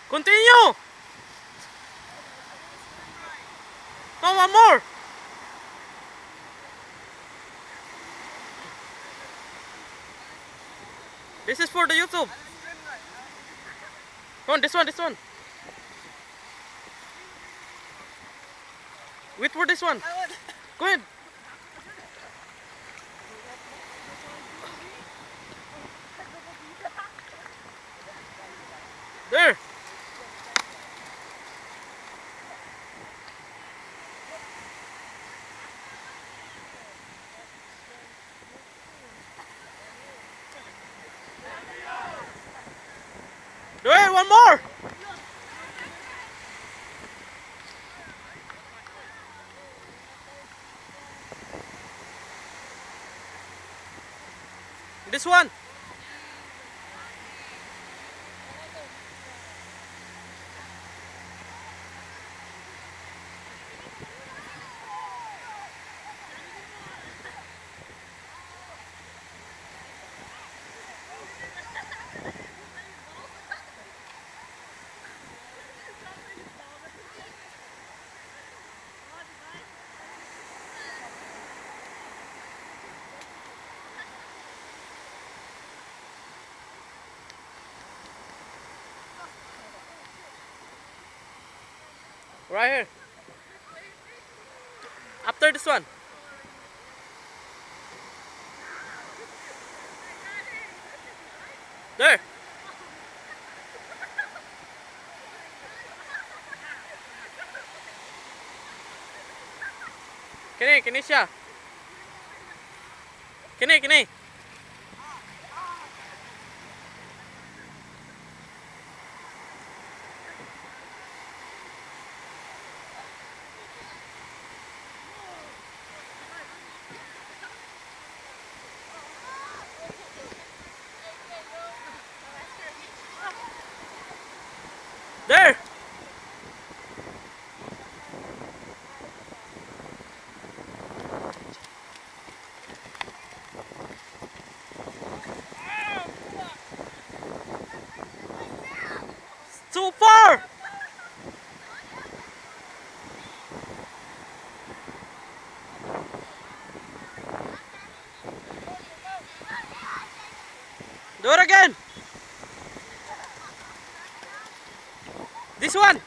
Continue! Come one more! This is for the YouTube. Come on, this one. Wait for this one. Go ahead. There. Do it, one more. This one. Right here. After this one. There. Kini siya. Kini. There. Too far. Do it again. This one.